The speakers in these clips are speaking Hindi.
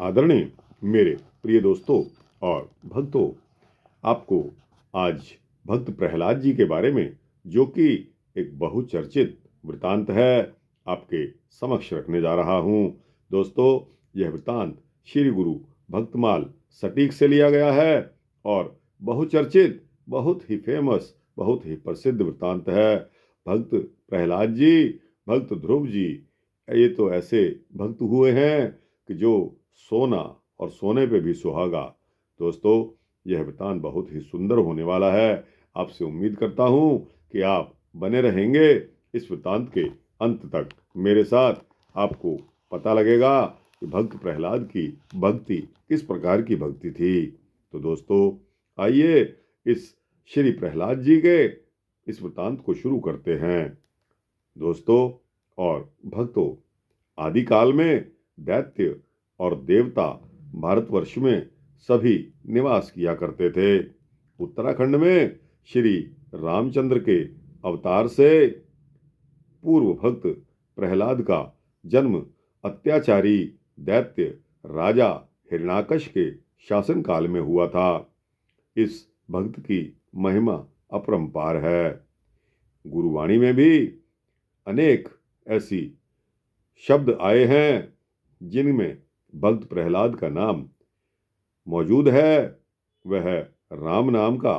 आदरणीय मेरे प्रिय दोस्तों और भक्तों, आपको आज भक्त प्रहलाद जी के बारे में, जो कि एक बहुचर्चित वृतांत है, आपके समक्ष रखने जा रहा हूं। दोस्तों, यह वृतांत श्री गुरु भक्तमाल सटीक से लिया गया है और बहुचर्चित, बहुत ही फेमस, बहुत ही प्रसिद्ध वृतांत है। भक्त प्रहलाद जी, भक्त ध्रुव जी, ये तो ऐसे भक्त हुए हैं कि जो सोना और सोने पे भी सुहागा। दोस्तों, यह वृतांत बहुत ही सुंदर होने वाला है। आपसे उम्मीद करता हूं कि आप बने रहेंगे इस वृतांत के अंत तक मेरे साथ। आपको पता लगेगा कि भक्त प्रहलाद की भक्ति किस प्रकार की भक्ति थी। तो दोस्तों, आइए इस श्री प्रहलाद जी के इस वृतांत को शुरू करते हैं। दोस्तों और भक्तों, आदिकाल में दैत्य और देवता भारतवर्ष में सभी निवास किया करते थे। उत्तराखंड में श्री रामचंद्र के अवतार से पूर्व भक्त प्रहलाद का जन्म अत्याचारी दैत्य राजा हिरण्याकश के शासन काल में हुआ था। इस भक्त की महिमा अपरंपार है। गुरुवाणी में भी अनेक ऐसी शब्द आए हैं जिनमें भक्त प्रहलाद का नाम मौजूद है। वह राम नाम का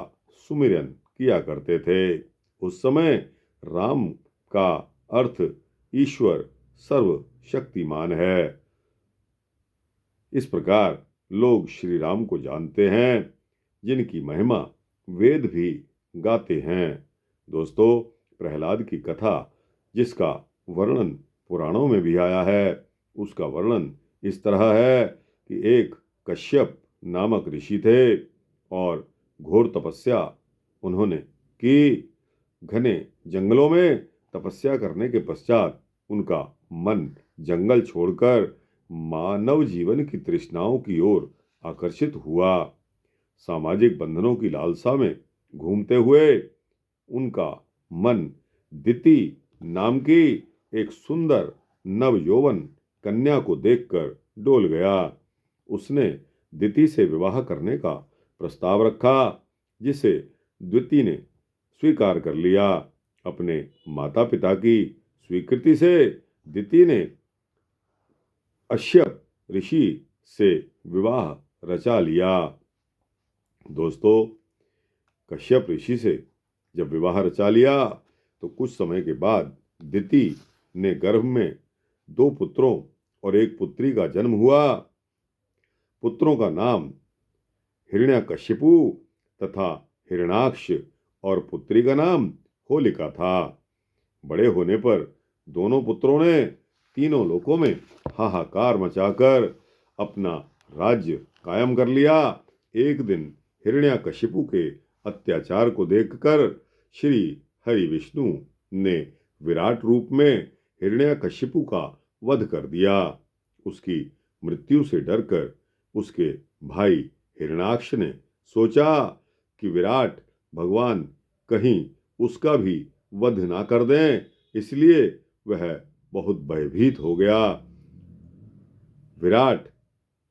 सुमिरन किया करते थे। उस समय राम का अर्थ ईश्वर सर्वशक्तिमान है। इस प्रकार लोग श्री राम को जानते हैं, जिनकी महिमा वेद भी गाते हैं। दोस्तों, प्रहलाद की कथा, जिसका वर्णन पुराणों में भी आया है, उसका वर्णन इस तरह है कि एक कश्यप नामक ऋषि थे और घोर तपस्या उन्होंने की। घने जंगलों में तपस्या करने के पश्चात उनका मन जंगल छोड़कर मानव जीवन की तृष्णाओं की ओर आकर्षित हुआ। सामाजिक बंधनों की लालसा में घूमते हुए उनका मन दिति नाम की एक सुंदर नवयौवन कन्या को देखकर डोल गया। उसने दिति से विवाह करने का प्रस्ताव रखा, जिसे द्विति ने स्वीकार कर लिया। अपने माता पिता की स्वीकृति से दिति ने अश्यप ऋषि से विवाह रचा लिया। दोस्तों, कश्यप ऋषि से जब विवाह रचा लिया तो कुछ समय के बाद दिति ने गर्भ में 2 पुत्रों और 1 पुत्री का जन्म हुआ। पुत्रों का नाम हिरण्यकशिपु तथा हिरण्याक्ष और पुत्री का नाम होलिका था। बड़े होने पर दोनों पुत्रों ने तीनों लोकों में हाहाकार मचाकर अपना राज्य कायम कर लिया। एक दिन हिरण्यकशिपु के अत्याचार को देखकर श्री हरि विष्णु ने विराट रूप में हिरण्यकशिपु का वध कर दिया। उसकी मृत्यु से डरकर उसके भाई हिरण्याक्ष ने सोचा कि विराट भगवान कहीं उसका भी वध ना कर दें, इसलिए वह बहुत भयभीत हो गया। विराट,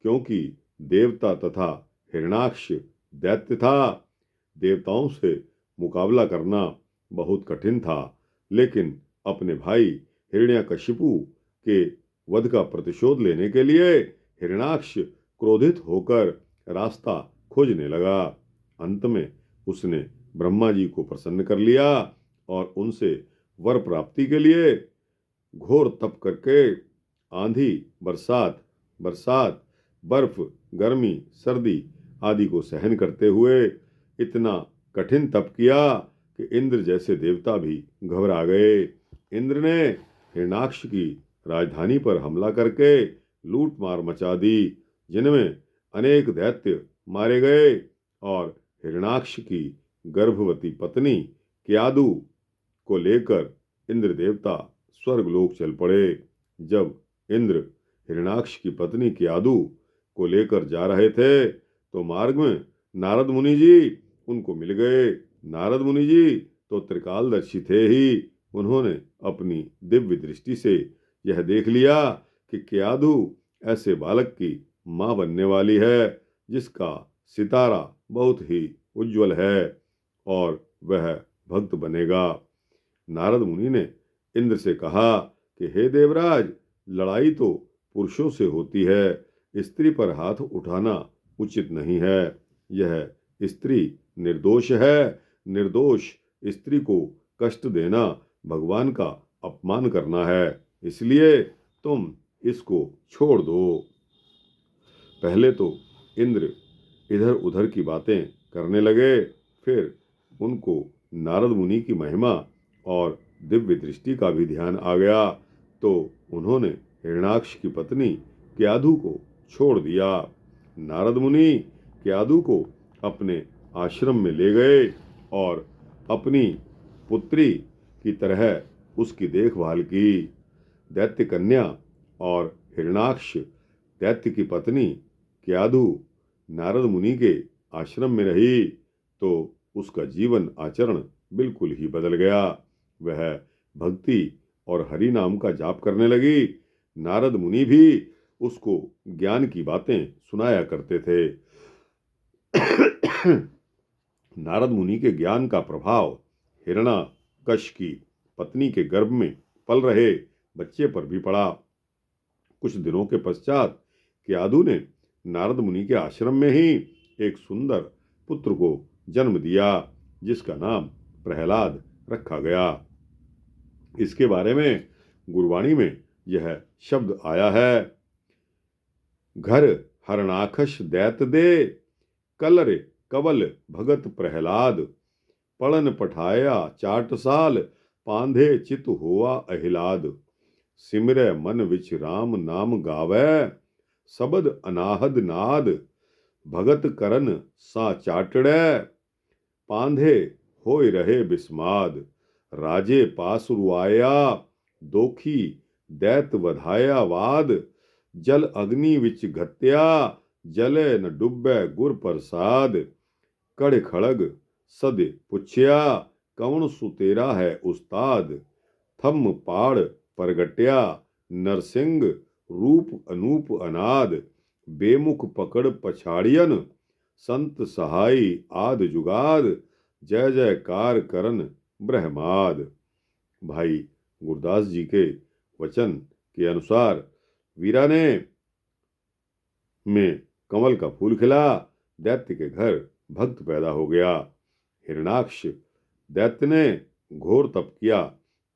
क्योंकि देवता तथा हिरण्याक्ष दैत्य था, देवताओं से मुकाबला करना बहुत कठिन था। लेकिन अपने भाई हिरण्यकशिपु के वध का प्रतिशोध लेने के लिए हिरण्याक्ष क्रोधित होकर रास्ता खोजने लगा। अंत में उसने ब्रह्मा जी को प्रसन्न कर लिया और उनसे वर प्राप्ति के लिए घोर तप करके आंधी, बरसात, बर्फ, गर्मी, सर्दी आदि को सहन करते हुए इतना कठिन तप किया कि इंद्र जैसे देवता भी घबरा गए। इंद्र ने हिरण्याक्ष की राजधानी पर हमला करके लूट मार मचा दी, जिनमें अनेक दैत्य मारे गए और हिरण्याक्ष की गर्भवती पत्नी क्यादु को लेकर इंद्र देवता स्वर्गलोक चल पड़े। जब इंद्र हिरण्याक्ष की पत्नी क्यादु को लेकर जा रहे थे तो मार्ग में नारद मुनि जी उनको मिल गए। नारद मुनि जी तो त्रिकालदर्शी थे ही। उन्होंने अपनी दिव्य दृष्टि से यह देख लिया कि क्यादु ऐसे बालक की माँ बनने वाली है, जिसका सितारा बहुत ही उज्जवल है और वह भक्त बनेगा। नारद मुनि ने इंद्र से कहा कि हे देवराज, लड़ाई तो पुरुषों से होती है, स्त्री पर हाथ उठाना उचित नहीं है। यह स्त्री निर्दोष है। निर्दोष स्त्री को कष्ट देना भगवान का अपमान करना है, इसलिए तुम इसको छोड़ दो। पहले तो इंद्र इधर उधर की बातें करने लगे, फिर उनको नारद मुनि की महिमा और दिव्य दृष्टि का भी ध्यान आ गया, तो उन्होंने हिरण्याक्ष की पत्नी क्याधु को छोड़ दिया। नारद मुनि क्याधु को अपने आश्रम में ले गए और अपनी पुत्री की तरह उसकी देखभाल की। दैत्य कन्या और हिरण्याक्ष दैत्य की पत्नी क्याधु नारद मुनि के आश्रम में रही तो उसका जीवन आचरण बिल्कुल ही बदल गया। वह भक्ति और हरि नाम का जाप करने लगी। नारद मुनि भी उसको ज्ञान की बातें सुनाया करते थे। नारद मुनि के ज्ञान का प्रभाव हिरण्याकश की पत्नी के गर्भ में पल रहे बच्चे पर भी पड़ा। कुछ दिनों के पश्चात क्याधु ने नारद मुनि के आश्रम में ही एक सुंदर पुत्र को जन्म दिया, जिसका नाम प्रहलाद रखा गया। इसके बारे में गुरबाणी में यह शब्द आया है, घर हरणाखश दैत दे, कलर कवल भगत प्रहलाद, पड़न पठाया चाट साल, पांधे चित हुआ अहिलाद, सिमरे मन विच राम नाम गावै, सबद अनाहद नाद, भगत करन सा चाटड़ै, पांधे होय रहे बिस्माद, राजे पास रुआया, दोखी दैत वधाया वाद, जल अग्नि विच घत्या, जले न डुब्बे गुर प्रसाद, कड़ खड़ग सद पुछया, कौन सुतेरा है उस्ताद, थम पाड़ परगट्या, नरसिंह रूप अनूप अनाद, बेमुख पकड़ पछाड़ियन, संत सहाय आद जुगाद, जय जयकार करन ब्रह्माद। भाई गुरदास जी के वचन के अनुसार वीराने में कमल का फूल खिला, दैत्य के घर भक्त पैदा हो गया। हिरण्याक्ष दैत्य ने घोर तप किया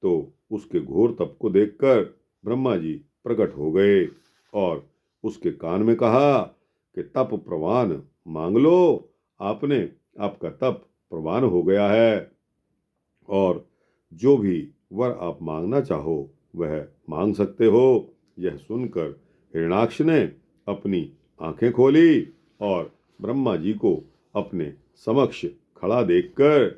तो उसके घोर तप को देखकर ब्रह्मा जी प्रकट हो गए और उसके कान में कहा कि तप प्रवान मांग लो, आपने आपका तप प्रवान हो गया है और जो भी वर आप मांगना चाहो वह मांग सकते हो। यह सुनकर हिरण्याक्ष ने अपनी आंखें खोली और ब्रह्मा जी को अपने समक्ष खड़ा देखकर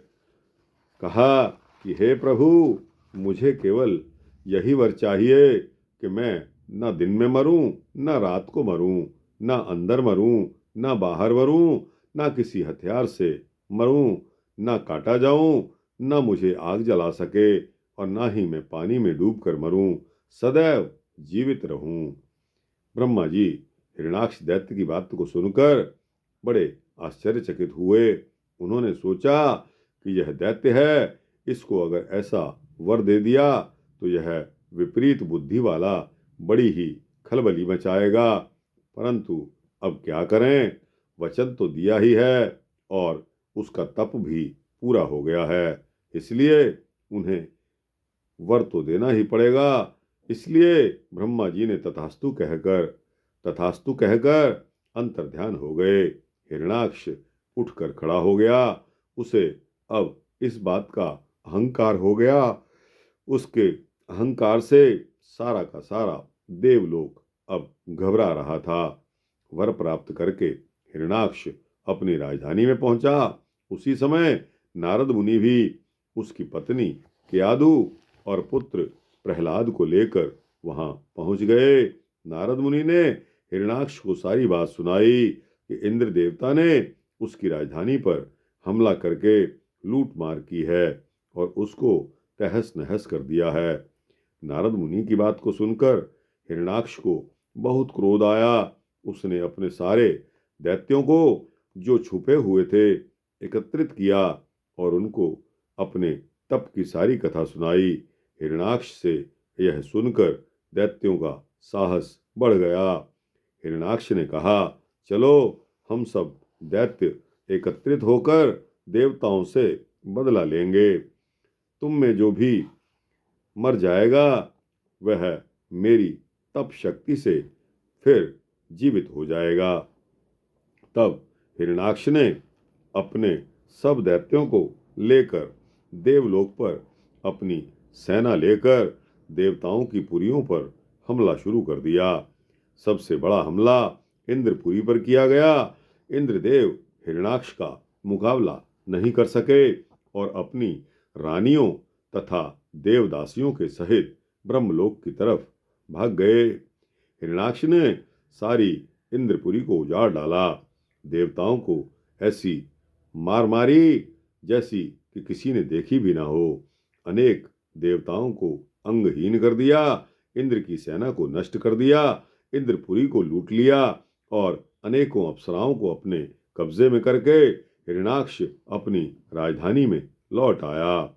कहा कि हे प्रभु, मुझे केवल यही वर चाहिए कि मैं न दिन में मरूं, न रात को मरूं, न अंदर मरूं, न बाहर मरूं, न किसी हथियार से मरूं, न काटा जाऊं, न मुझे आग जला सके और न ही मैं पानी में डूबकर मरूं, सदैव जीवित रहूं। ब्रह्मा जी हिरण्याक्ष दैत्य की बात को सुनकर बड़े आश्चर्यचकित हुए। उन्होंने सोचा कि यह दैत्य है, इसको अगर ऐसा वर दे दिया तो यह विपरीत बुद्धि वाला बड़ी ही खलबली मचाएगा, परंतु अब क्या करें, वचन तो दिया ही है और उसका तप भी पूरा हो गया है, इसलिए उन्हें वर तो देना ही पड़ेगा। इसलिए ब्रह्मा जी ने तथास्तु कहकर अंतर्ध्यान हो गए। हिरण्याक्ष उठकर खड़ा हो गया। उसे अब इस बात का अहंकार हो गया। उसके अहंकार से सारा का सारा देवलोक अब घबरा रहा था। वर प्राप्त करके हिरण्याक्ष अपनी राजधानी में पहुंचा। उसी समय नारद मुनि भी उसकी पत्नी क्याधु और पुत्र प्रहलाद को लेकर वहां पहुंच गए। नारद मुनि ने हिरण्याक्ष को सारी बात सुनाई कि इंद्र देवता ने उसकी राजधानी पर हमला करके लूट मार की है और उसको तहस नहस कर दिया है। नारद मुनि की बात को सुनकर हिरण्याक्ष को बहुत क्रोध आया। उसने अपने सारे दैत्यों को जो छुपे हुए थे एकत्रित किया और उनको अपने तप की सारी कथा सुनाई। हिरण्याक्ष से यह सुनकर दैत्यों का साहस बढ़ गया। हिरण्याक्ष ने कहा, चलो हम सब दैत्य एकत्रित होकर देवताओं से बदला लेंगे। तुम में जो भी मर जाएगा वह मेरी तप शक्ति से फिर जीवित हो जाएगा। तब हिरण्याक्ष ने अपने सब दैत्यों को लेकर देवलोक पर अपनी सेना लेकर देवताओं की पुरियों पर हमला शुरू कर दिया। सबसे बड़ा हमला इंद्रपुरी पर किया गया। इंद्रदेव हिरण्याक्ष का मुकाबला नहीं कर सके और अपनी रानियों तथा देवदासियों के सहित ब्रह्मलोक की तरफ भाग गए। हिरण्याक्ष ने सारी इंद्रपुरी को उजाड़ डाला। देवताओं को ऐसी मार मारी जैसी कि किसी ने देखी भी ना हो। अनेक देवताओं को अंगहीन कर दिया। इंद्र की सेना को नष्ट कर दिया। इंद्रपुरी को लूट लिया और अनेकों अप्सराओं को अपने कब्जे में करके हिरण्याक्ष अपनी राजधानी में लौट आया।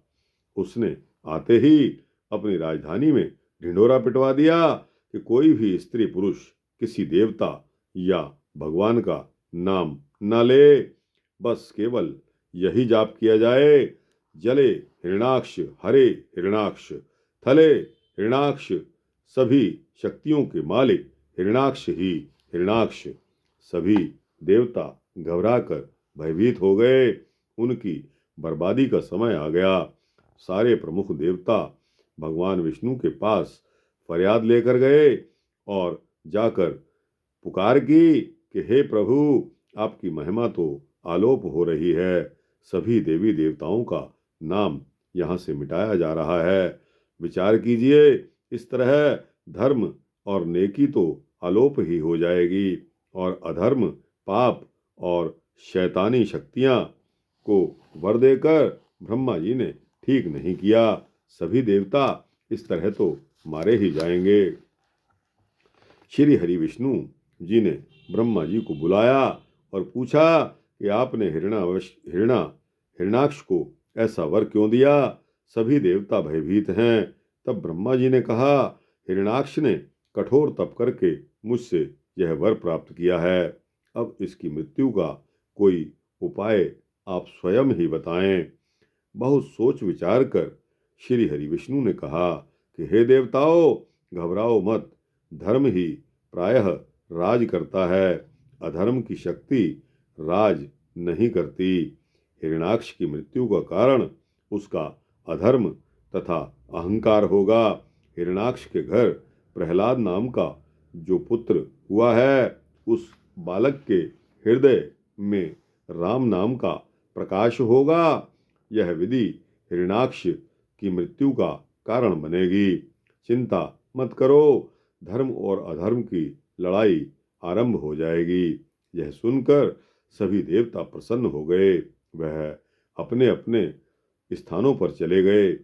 उसने आते ही अपनी राजधानी में ढिंढोरा पिटवा दिया कि कोई भी स्त्री पुरुष किसी देवता या भगवान का नाम न ले। बस केवल यही जाप किया जाए, जले हिरण्याक्ष, हरे हिरण्याक्ष, थले हिरण्याक्ष, सभी शक्तियों के मालिक हिरण्याक्ष ही हिरण्याक्ष। सभी देवता घबराकर भयभीत हो गए। उनकी बर्बादी का समय आ गया। सारे प्रमुख देवता भगवान विष्णु के पास फरियाद लेकर गए और जाकर पुकार की कि हे प्रभु, आपकी महिमा तो आलोप हो रही है। सभी देवी देवताओं का नाम यहाँ से मिटाया जा रहा है। विचार कीजिए, इस तरह धर्म और नेकी तो आलोप ही हो जाएगी और अधर्म, पाप और शैतानी शक्तियाँ को वर देकर ब्रह्मा जी ने ठीक नहीं किया। सभी देवता इस तरह तो मारे ही जाएंगे। श्री हरि विष्णु जी ने ब्रह्मा जी को बुलाया और पूछा कि आपने हिरण्याक्ष को ऐसा वर क्यों दिया? सभी देवता भयभीत हैं। तब ब्रह्मा जी ने कहा, हिरण्याक्ष ने कठोर तप करके मुझसे यह वर प्राप्त किया है। अब इसकी मृत्यु का कोई उपाय आप स्वयं ही बताएं। बहुत सोच विचार कर श्री हरि विष्णु ने कहा कि हे देवताओं, घबराओ मत। धर्म ही प्रायः राज करता है, अधर्म की शक्ति राज नहीं करती। हिरण्याक्ष की मृत्यु का कारण उसका अधर्म तथा अहंकार होगा। हिरण्याक्ष के घर प्रहलाद नाम का जो पुत्र हुआ है, उस बालक के हृदय में राम नाम का प्रकाश होगा। यह विधि हिरण्याक्ष की मृत्यु का कारण बनेगी। चिंता मत करो, धर्म और अधर्म की लड़ाई आरंभ हो जाएगी। यह सुनकर सभी देवता प्रसन्न हो गए। वह अपने अपने स्थानों पर चले गए।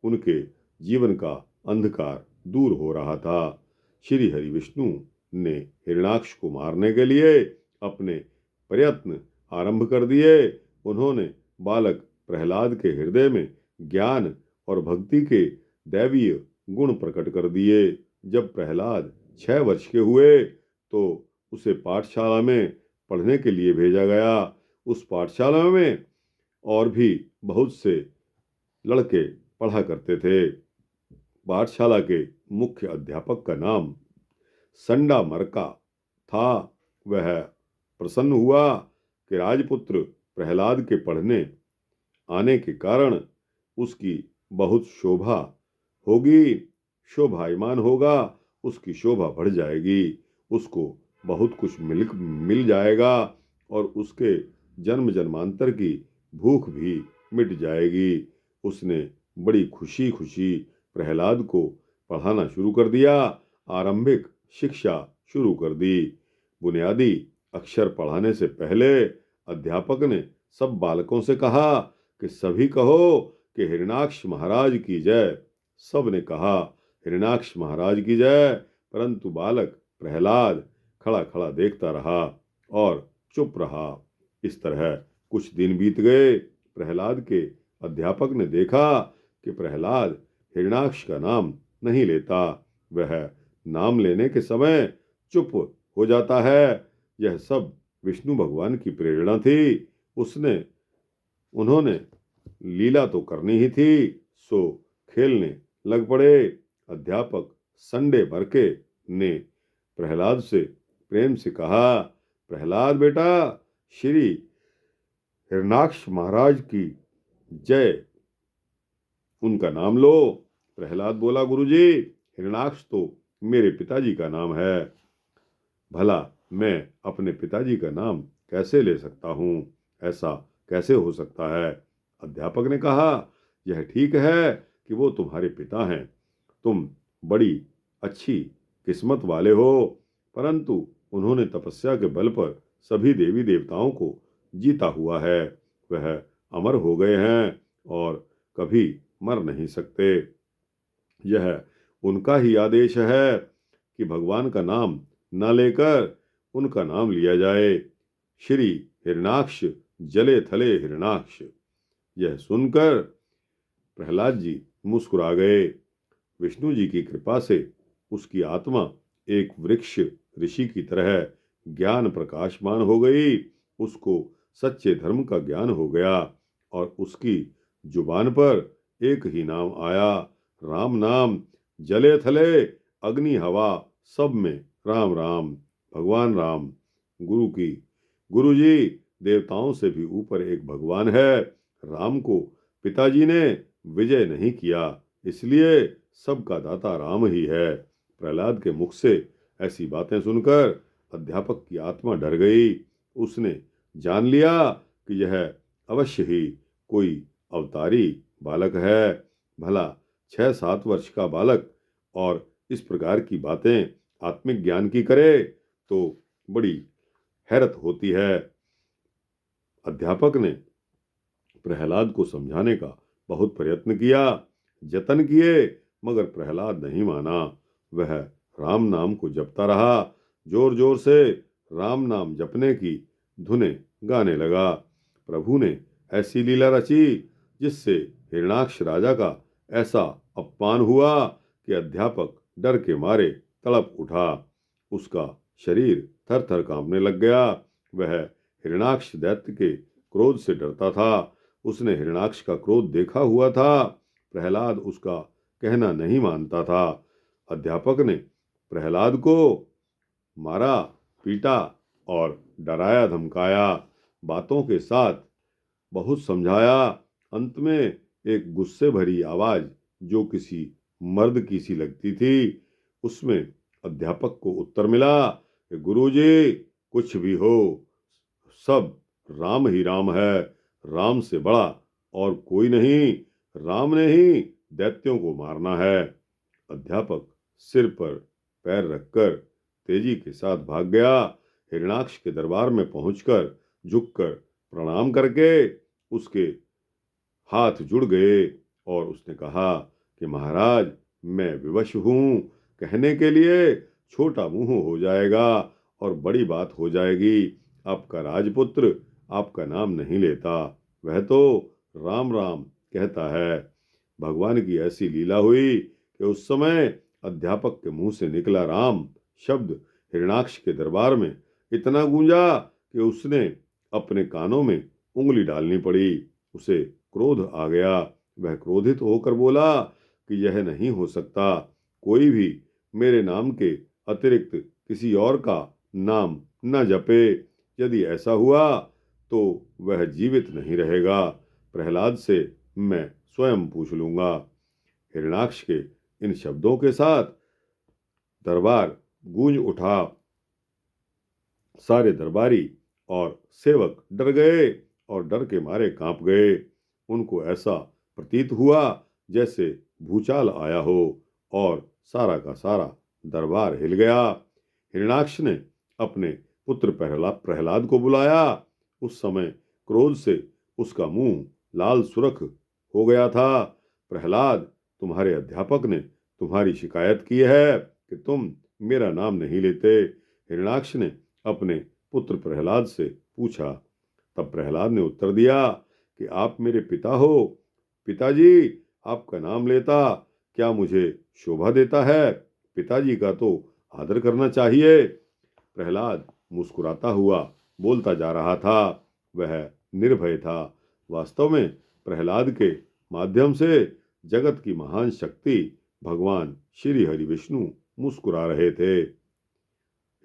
उनके जीवन का अंधकार दूर हो रहा था। श्री हरि विष्णु ने हिरण्याक्ष को मारने के लिए अपने प्रयत्न आरंभ कर दिए। उन्होंने बालक प्रहलाद के हृदय में ज्ञान और भक्ति के दैवीय गुण प्रकट कर दिए। जब प्रहलाद 6 वर्ष के हुए तो उसे पाठशाला में पढ़ने के लिए भेजा गया। उस पाठशाला में और भी बहुत से लड़के पढ़ा करते थे। पाठशाला के मुख्य अध्यापक का नाम संडा मरका था। वह प्रसन्न हुआ कि राजपुत्र प्रहलाद के पढ़ने आने के कारण उसकी बहुत शोभा होगी, शोभायमान होगा, उसकी शोभा बढ़ जाएगी, उसको बहुत कुछ मिल जाएगा और उसके जन्म जन्मांतर की भूख भी मिट जाएगी। उसने बड़ी खुशी खुशी प्रहलाद को पढ़ाना शुरू कर दिया। आरंभिक शिक्षा शुरू कर दी। बुनियादी अक्षर पढ़ाने से पहले अध्यापक ने सब बालकों से कहा कि सभी कहो कि हिरण्याक्ष महाराज की जय। सब ने कहा हिरण्याक्ष महाराज की जय। परंतु बालक प्रहलाद खड़ा खड़ा देखता रहा और चुप रहा। इस तरह कुछ दिन बीत गए। प्रहलाद के अध्यापक ने देखा कि प्रहलाद हिरण्याक्ष का नाम नहीं लेता, वह नाम लेने के समय चुप हो जाता है। यह सब विष्णु भगवान की प्रेरणा थी। उन्होंने लीला तो करनी ही थी, सो खेलने लग पड़े। अध्यापक संडे भरके ने प्रहलाद से प्रेम से कहा, प्रहलाद बेटा, श्री हिरण्याक्ष महाराज की जय, उनका नाम लो। प्रहलाद बोला, गुरुजी, हिरण्याक्ष तो मेरे पिताजी का नाम है, भला मैं अपने पिताजी का नाम कैसे ले सकता हूँ? ऐसा कैसे हो सकता है? अध्यापक ने कहा, यह ठीक है कि वो तुम्हारे पिता हैं, तुम बड़ी अच्छी किस्मत वाले हो, परंतु उन्होंने तपस्या के बल पर सभी देवी देवताओं को जीता हुआ है, वह अमर हो गए हैं और कभी मर नहीं सकते। यह उनका ही आदेश है कि भगवान का नाम न लेकर उनका नाम लिया जाए। श्री हिरण्याक्ष, जले थले हिरण्याक्ष। यह सुनकर प्रहलाद जी मुस्कुरा गए। विष्णु जी की कृपा से उसकी आत्मा एक वृक्ष ऋषि की तरह ज्ञान प्रकाशमान हो गई। उसको सच्चे धर्म का ज्ञान हो गया और उसकी जुबान पर एक ही नाम आया, राम नाम। जले थले अग्नि हवा सब में राम राम, भगवान राम। गुरु जी देवताओं से भी ऊपर एक भगवान है। राम को पिताजी ने विजय नहीं किया, इसलिए सबका दाता राम ही है। प्रहलाद के मुख से ऐसी बातें सुनकर अध्यापक की आत्मा डर गई। उसने जान लिया कि यह अवश्य ही कोई अवतारी बालक है। भला 6-7 वर्ष का बालक और इस प्रकार की बातें आत्मिक ज्ञान की करे तो बड़ी हैरत होती है। अध्यापक ने प्रहलाद को समझाने का बहुत प्रयत्न किया, जतन किए, मगर प्रहलाद नहीं माना। वह राम नाम को जपता रहा, जोर जोर से राम नाम जपने की धुनें गाने लगा। प्रभु ने ऐसी लीला रची जिससे हिरण्याक्ष राजा का ऐसा अपमान हुआ कि अध्यापक डर के मारे तड़प उठा। उसका शरीर थर थर कांपने लग गया। वह हिरण्याक्ष दैत्य के क्रोध से डरता था। उसने हिरण्याक्ष का क्रोध देखा हुआ था। प्रहलाद उसका कहना नहीं मानता था। अध्यापक ने प्रहलाद को मारा, पीटा और डराया धमकाया, बातों के साथ बहुत समझाया। अंत में एक गुस्से भरी आवाज जो किसी मर्द की सी लगती थी, उसमें अध्यापक को उत्तर मिला कि गुरुजी, कुछ भी हो, सब राम ही राम है, राम से बड़ा और कोई नहीं, राम ने ही दैत्यों को मारना है। अध्यापक सिर पर पैर रखकर तेजी के साथ भाग गया। हिरण्याक्ष के दरबार में पहुंचकर झुककर प्रणाम करके उसके हाथ जुड़ गए और उसने कहा कि महाराज, मैं विवश हूं, कहने के लिए छोटा मुंह हो जाएगा और बड़ी बात हो जाएगी। आपका राजपुत्र आपका नाम नहीं लेता, वह तो राम राम कहता है। भगवान की ऐसी लीला हुई कि उस समय अध्यापक के मुंह से निकला राम शब्द हिरण्याक्ष के दरबार में इतना गूंजा कि उसने अपने कानों में उंगली डालनी पड़ी। उसे क्रोध आ गया। वह क्रोधित होकर बोला कि यह नहीं हो सकता, कोई भी मेरे नाम के अतिरिक्त किसी और का नाम न जपे। यदि ऐसा हुआ तो वह जीवित नहीं रहेगा। प्रहलाद से मैं स्वयं पूछ लूंगा। हिरण्याक्ष के इन शब्दों के साथ दरबार गूंज उठा। सारे दरबारी और सेवक डर गए और डर के मारे कांप गए। उनको ऐसा प्रतीत हुआ जैसे भूचाल आया हो और सारा का सारा दरबार हिल गया। हिरण्याक्ष ने अपने पुत्र प्रहलाद को बुलाया। उस समय क्रोध से उसका मुंह लाल सुर्ख हो गया था। प्रहलाद, तुम्हारे अध्यापक ने तुम्हारी शिकायत की है कि तुम मेरा नाम नहीं लेते। हिरणाक्ष ने अपने पुत्र प्रहलाद से पूछा। तब प्रहलाद ने उत्तर दिया कि आप मेरे पिता हो। पिताजी, आपका नाम लेता क्या मुझे शोभा देता है? पिताजी का तो आदर करना चाहिए। प्रहलाद मुस्कुराता हुआ बोलता जा रहा था। वह निर्भय था। वास्तव में प्रहलाद के माध्यम से जगत की महान शक्ति भगवान श्री हरि विष्णु मुस्कुरा रहे थे।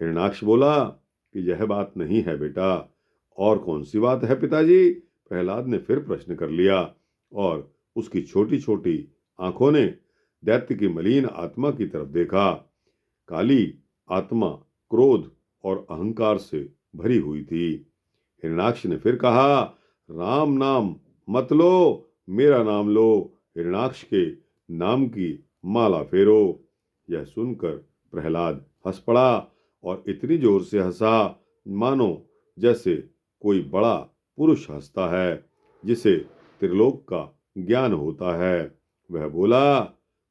हिरणाक्ष बोला कि यह बात नहीं है बेटा। और कौन सी बात है पिताजी? प्रहलाद ने फिर प्रश्न कर लिया और उसकी छोटी छोटी आंखों ने दैत्य की मलिन आत्मा की तरफ देखा। काली आत्मा क्रोध और अहंकार से भरी हुई थी। हिरणाक्ष ने फिर कहा, राम नाम मत लो, मेरा नाम लो। हिरणाक्ष के नाम की माला फेरो। यह सुनकर प्रहलाद हंस पड़ा और इतनी जोर से हंसा मानो जैसे कोई बड़ा पुरुष हंसता है जिसे त्रिलोक का ज्ञान होता है। वह बोला,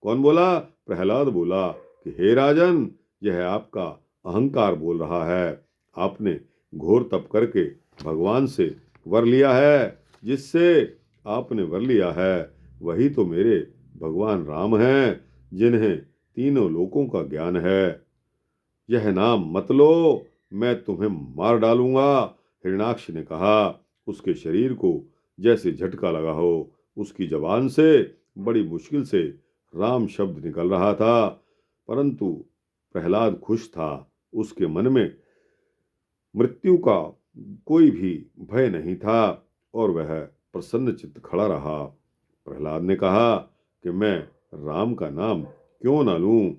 कौन बोला? प्रहलाद बोला कि हे राजन, यह आपका अहंकार बोल रहा है। आपने घोर तप करके भगवान से वर लिया है। जिससे आपने वर लिया है वही तो मेरे भगवान राम हैं, जिन्हें तीनों लोकों का ज्ञान है। यह नाम मत लो, मैं तुम्हें मार डालूंगा। हिरणाक्ष ने कहा। उसके शरीर को जैसे झटका लगा हो। उसकी जबान से बड़ी मुश्किल से राम शब्द निकल रहा था, परंतु प्रहलाद खुश था। उसके मन में मृत्यु का कोई भी भय नहीं था और वह प्रसन्न चित्त खड़ा रहा। प्रहलाद ने कहा कि मैं राम का नाम क्यों ना लूं?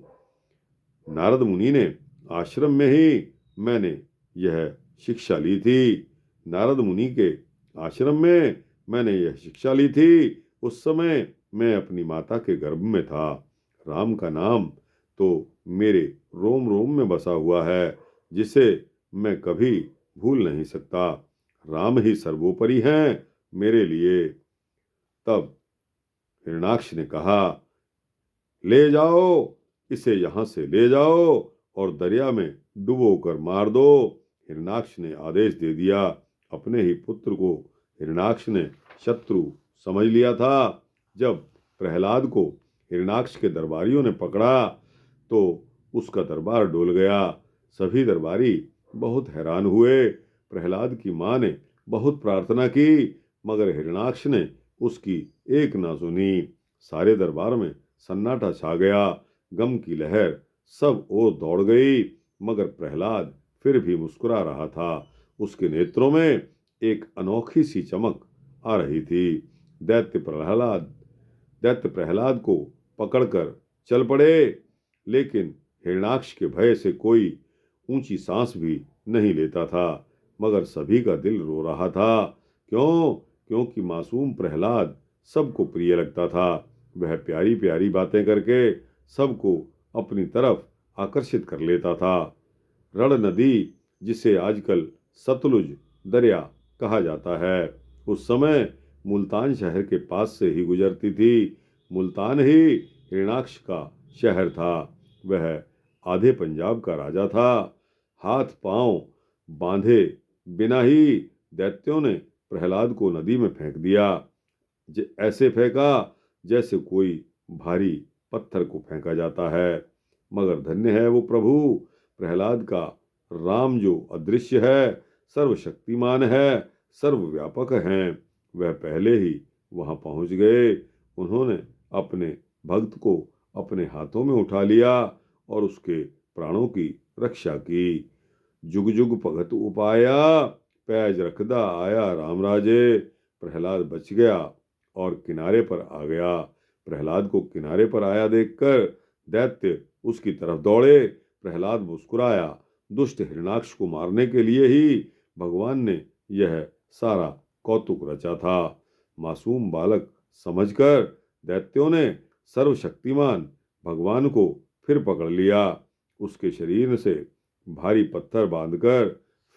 नारद मुनि ने आश्रम में ही मैंने यह शिक्षा ली थी। नारद मुनि के आश्रम में मैंने यह शिक्षा ली थी। उस समय मैं अपनी माता के गर्भ में था। राम का नाम तो मेरे रोम रोम में बसा हुआ है, जिसे मैं कभी भूल नहीं सकता। राम ही सर्वोपरि हैं मेरे लिए। तब हिरणाक्ष ने कहा, ले जाओ, इसे यहां से ले जाओ और दरिया में डुबो कर मार दो। हिरणाक्ष ने आदेश दे दिया। अपने ही पुत्र को हिरणाक्ष ने शत्रु समझ लिया था। जब प्रहलाद को हिरणाक्ष के दरबारियों ने पकड़ा तो उसका दरबार डोल गया। सभी दरबारी बहुत हैरान हुए। प्रहलाद की मां ने बहुत प्रार्थना की, मगर हिरणाक्ष ने उसकी एक ना सुनी। सारे दरबार में सन्नाटा छा गया। गम की लहर सब ओर दौड़ गई, मगर प्रहलाद फिर भी मुस्कुरा रहा था। उसके नेत्रों में एक अनोखी सी चमक आ रही थी। दैत्य प्रहलाद को पकड़कर चल पड़े, लेकिन हिरणाक्ष के भय से कोई ऊंची सांस भी नहीं लेता था। मगर सभी का दिल रो रहा था। क्यों? क्योंकि मासूम प्रहलाद सबको प्रिय लगता था। वह प्यारी प्यारी बातें करके सबको अपनी तरफ आकर्षित कर लेता था। रण नदी, जिसे आजकल सतलुज दरिया कहा जाता है, उस समय मुल्तान शहर के पास से ही गुजरती थी। मुल्तान ही हिरणाक्ष का शहर था। वह आधे पंजाब का राजा था। हाथ पांव बांधे बिना ही दैत्यों ने प्रहलाद को नदी में फेंक दिया। ऐसे फेंका जैसे कोई भारी पत्थर को फेंका जाता है। मगर धन्य है वो प्रभु, प्रहलाद का राम जो अदृश्य है, सर्वशक्तिमान है, सर्वव्यापक हैं। वह पहले ही वहां पहुंच गए। उन्होंने अपने भक्त को अपने हाथों में उठा लिया और उसके प्राणों की रक्षा की। जुग जुग भगत उपाया, पैज रखदा आया राम राजे। प्रहलाद बच गया और किनारे पर आ गया। प्रहलाद को किनारे पर आया देखकर दैत्य उसकी तरफ दौड़े। प्रहलाद मुस्कुराया। दुष्ट हिरणाक्ष को मारने के लिए ही भगवान ने यह सारा कौतुक रचा था। मासूम बालक समझकर दैत्यों ने सर्वशक्तिमान भगवान को फिर पकड़ लिया। उसके शरीर से भारी पत्थर बांधकर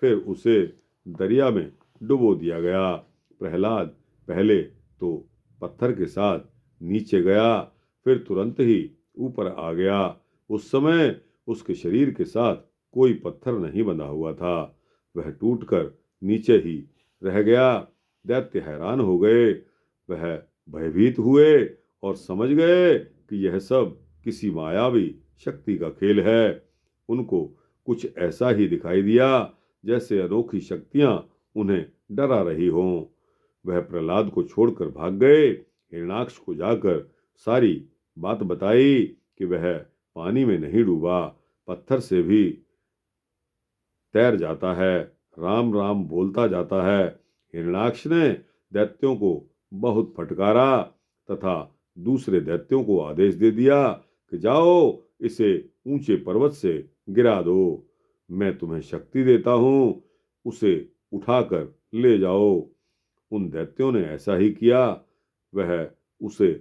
फिर उसे दरिया में डुबो दिया गया। प्रहलाद पहले तो पत्थर के साथ नीचे गया, फिर तुरंत ही ऊपर आ गया। उस समय उसके शरीर के साथ कोई पत्थर नहीं बंधा हुआ था, वह टूटकर नीचे ही रह गया। दैत्य हैरान हो गए, वह भयभीत हुए और समझ गए कि यह सब किसी मायावी शक्ति का खेल है। उनको कुछ ऐसा ही दिखाई दिया जैसे अनोखी शक्तियां उन्हें डरा रही हों। वह प्रहलाद को छोड़कर भाग गए। हिरणाक्ष को जाकर सारी बात बताई कि वह पानी में नहीं डूबा, पत्थर से भी तैर जाता है, राम राम बोलता जाता है। हिरणाक्ष ने दैत्यों को बहुत फटकारा तथा दूसरे दैत्यों को आदेश दे दिया कि जाओ इसे ऊंचे पर्वत से गिरा दो, मैं तुम्हें शक्ति देता हूं, उसे उठाकर ले जाओ। उन दैत्यों ने ऐसा ही किया। वह उसे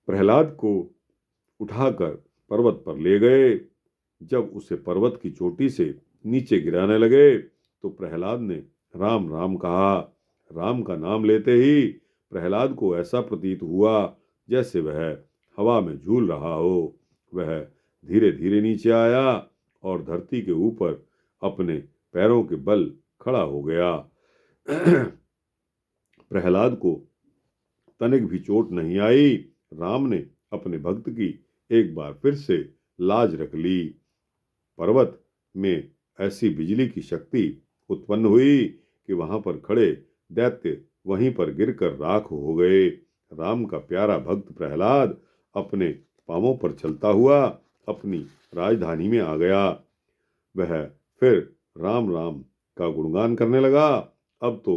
प्रहलाद को उठाकर पर्वत पर ले गए। जब उसे पर्वत की चोटी से नीचे गिराने लगे तो प्रहलाद ने राम राम कहा। राम का नाम लेते ही प्रहलाद को ऐसा प्रतीत हुआ जैसे वह हवा में झूल रहा हो। वह धीरे धीरे नीचे आया और धरती के ऊपर अपने पैरों के बल खड़ा हो गया। प्रहलाद को तनिक भी चोट नहीं आई। राम ने अपने भक्त की एक बार फिर से लाज रख ली। पर्वत में ऐसी बिजली की शक्ति उत्पन्न हुई कि वहां पर खड़े दैत्य वहीं पर गिरकर राख हो गए। राम का प्यारा भक्त प्रहलाद अपने पांवों पर चलता हुआ अपनी राजधानी में आ गया। वह फिर राम राम का गुणगान करने लगा। अब तो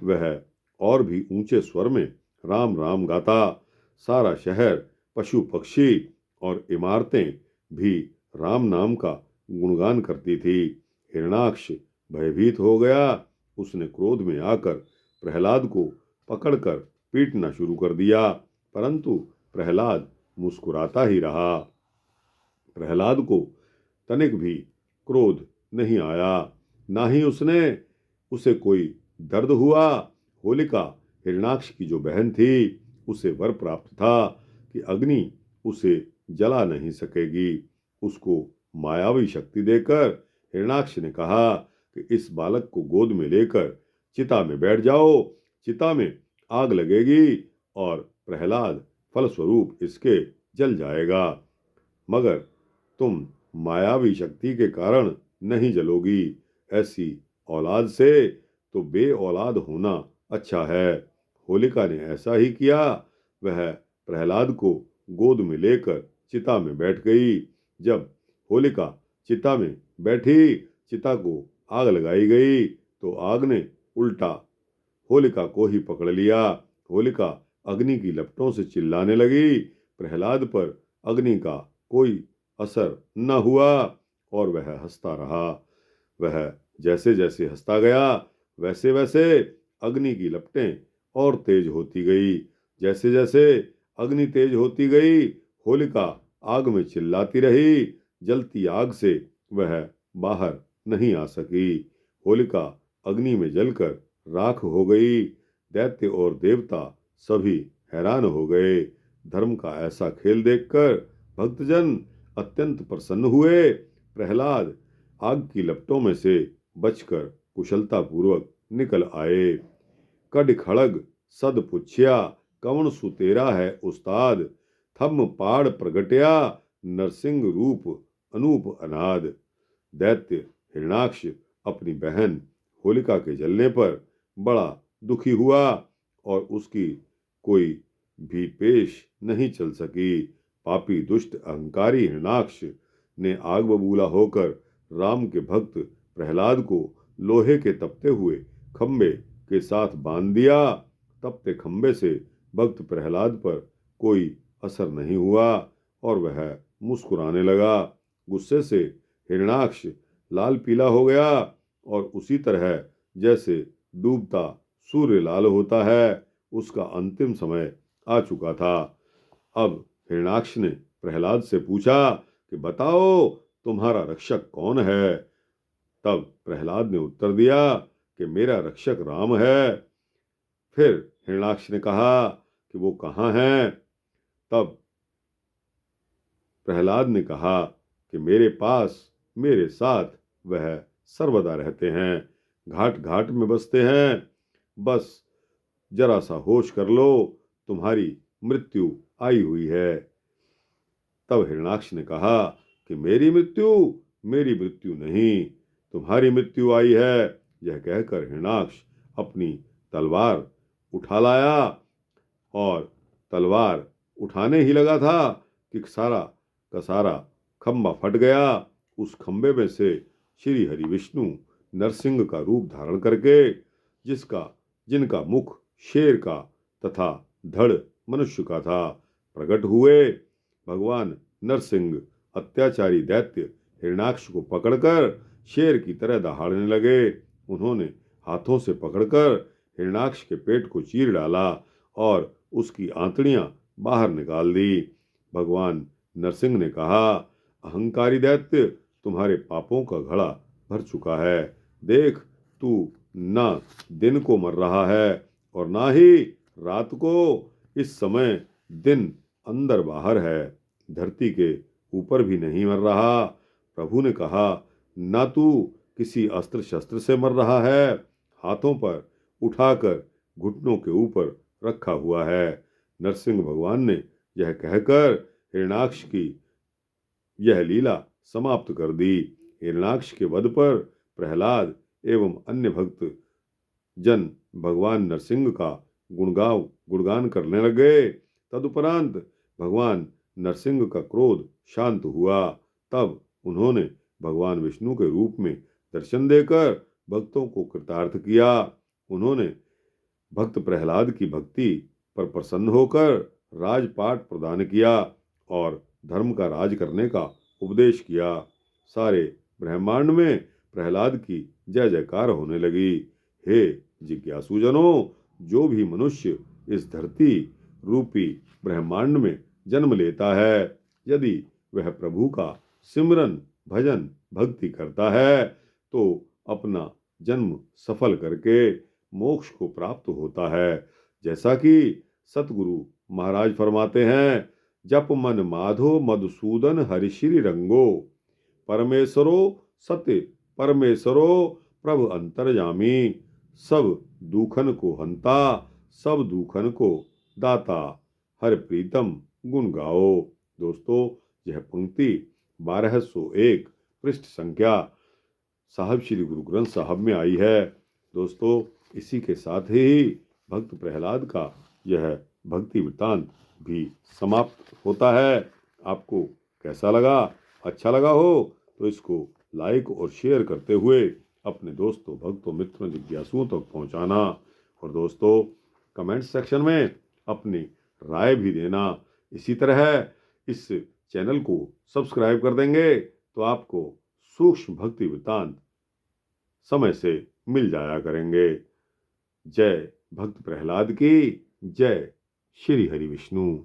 वह और भी ऊंचे स्वर में राम राम गाता। सारा शहर, पशु पक्षी और इमारतें भी राम नाम का गुणगान करती थी। हिरणाक्ष भयभीत हो गया। उसने क्रोध में आकर प्रहलाद को पकड़कर पीटना शुरू कर दिया, परंतु प्रहलाद मुस्कुराता ही रहा। प्रहलाद को तनिक भी क्रोध नहीं आया, ना ही उसे कोई दर्द हुआ। होलिका, हिरणाक्ष की जो बहन थी, उसे वर प्राप्त था कि अग्नि उसे जला नहीं सकेगी। उसको मायावी शक्ति देकर हिरणाक्ष ने कहा कि इस बालक को गोद में लेकर चिता में बैठ जाओ, चिता में आग लगेगी और प्रहलाद फलस्वरूप इसके जल जाएगा, मगर तुम मायावी शक्ति के कारण नहीं जलोगी। ऐसी औलाद से तो बे औलाद होना अच्छा है। होलिका ने ऐसा ही किया। वह प्रहलाद को गोद में लेकर चिता में बैठ गई। जब होलिका चिता में बैठी, चिता को आग लगाई गई तो आग ने उल्टा होलिका को ही पकड़ लिया। होलिका अग्नि की लपटों से चिल्लाने लगी। प्रहलाद पर अग्नि का कोई असर न हुआ और वह हंसता रहा। वह जैसे जैसे हंसता गया वैसे वैसे अग्नि की लपटें और तेज होती गई। जैसे जैसे अग्नि तेज होती गई, होलिका आग में चिल्लाती रही। जलती आग से वह बाहर नहीं आ सकी। होलिका अग्नि में जलकर राख हो गई। दैत्य और देवता सभी हैरान हो गए। धर्म का ऐसा खेल देखकर भक्तजन अत्यंत प्रसन्न हुए। प्रहलाद आग की लपटों में से बचकर कुशलतापूर्वक निकल आए। कड खड़ग सद पुछया, कवण सुतेरा है उस्ताद, थम पाड़ प्रगट्या, नरसिंह रूप अनूप अनाद। दैत्य हिरणाक्ष अपनी बहन होलिका के जलने पर बड़ा दुखी हुआ और उसकी कोई भी पेश नहीं चल सकी। पापी दुष्ट अहंकारी हिरणाक्ष ने आग बबूला होकर राम के भक्त प्रहलाद को लोहे के तपते हुए खंबे के साथ बांध दिया। तपते खंबे से भक्त प्रहलाद पर कोई असर नहीं हुआ और वह मुस्कुराने लगा। गुस्से से हिरणाक्ष लाल पीला हो गया और उसी तरह जैसे डूबता सूर्य लाल होता है, उसका अंतिम समय आ चुका था। अब हिरणाक्ष ने प्रहलाद से पूछा कि बताओ तुम्हारा रक्षक कौन है। तब प्रहलाद ने उत्तर दिया कि मेरा रक्षक राम है। फिर हिरणाक्ष ने कहा कि वो कहाँ हैं। तब प्रहलाद ने कहा कि मेरे पास मेरे साथ वह सर्वदा रहते हैं, घाट घाट में बसते हैं। बस जरा सा होश कर लो, तुम्हारी मृत्यु आई हुई है। तब हिरणाक्ष ने कहा कि मेरी मृत्यु नहीं, तुम्हारी मृत्यु आई है। यह कहकर हिरणाक्ष अपनी तलवार उठा लाया और तलवार उठाने ही लगा था कि सारा का सारा खंबा फट गया। उस खंबे में से श्री हरि विष्णु नरसिंह का रूप धारण करके, जिनका मुख शेर का तथा धड़ मनुष्य का था, प्रकट हुए। भगवान नरसिंह अत्याचारी दैत्य हिरणाक्ष को पकड़कर शेर की तरह दहाड़ने लगे। उन्होंने हाथों से पकड़कर हिरणाक्ष के पेट को चीर डाला और उसकी आंतड़ियां बाहर निकाल दी। भगवान नरसिंह ने कहा, अहंकारी दैत्य, तुम्हारे पापों का घड़ा भर चुका है। देख, तू न दिन को मर रहा है और ना ही रात को। इस समय दिन अंदर बाहर है, धरती के ऊपर भी नहीं मर रहा। प्रभु ने कहा, ना तू किसी अस्त्र शस्त्र से मर रहा है, हाथों पर उठाकर घुटनों के ऊपर रखा हुआ है। नरसिंह भगवान ने यह कहकर हिरणाक्ष की यह लीला समाप्त कर दी। हिरणाक्ष के वध पर प्रहलाद एवं अन्य भक्त जन भगवान नरसिंह का गुणगान करने लगे। तदुपरांत भगवान नरसिंह का क्रोध शांत हुआ। तब उन्होंने भगवान विष्णु के रूप में दर्शन देकर भक्तों को कृतार्थ किया। उन्होंने भक्त प्रहलाद की भक्ति पर प्रसन्न होकर राजपाट प्रदान किया और धर्म का राज करने का उपदेश किया। सारे ब्रह्मांड में प्रहलाद की जय जयकार होने लगी। हे जिज्ञासुजनों, जो भी मनुष्य इस धरती रूपी ब्रह्मांड में जन्म लेता है, यदि वह प्रभु का सिमरन भजन भक्ति करता है तो अपना जन्म सफल करके मोक्ष को प्राप्त होता है। जैसा कि सतगुरु महाराज फरमाते हैं, जप मन माधो मधुसूदन हरि श्री रंगो, परमेश्वरो सत्य परमेश्वरो प्रभु अंतर्यामी, सब दुखन को हंता सब दुखन को दाता, हर प्रीतम गुण गाओ। दोस्तों, यह पंक्ति 1201 पृष्ठ संख्या साहब श्री गुरु ग्रंथ साहब में आई है। दोस्तों, इसी के साथ ही भक्त प्रहलाद का यह भक्ति वृत्तांत भी समाप्त होता है। आपको कैसा लगा? अच्छा लगा हो तो इसको लाइक और शेयर करते हुए अपने दोस्तों, भक्तों, मित्रों, जिज्ञासुओं तक पहुंचाना। और दोस्तों, कमेंट सेक्शन में अपनी राय भी देना। इसी तरह इस चैनल को सब्सक्राइब कर देंगे तो आपको सूक्ष्म भक्ति वृत्तांत समय से मिल जाया करेंगे। जय भक्त प्रहलाद की जय। श्री हरि विष्णु।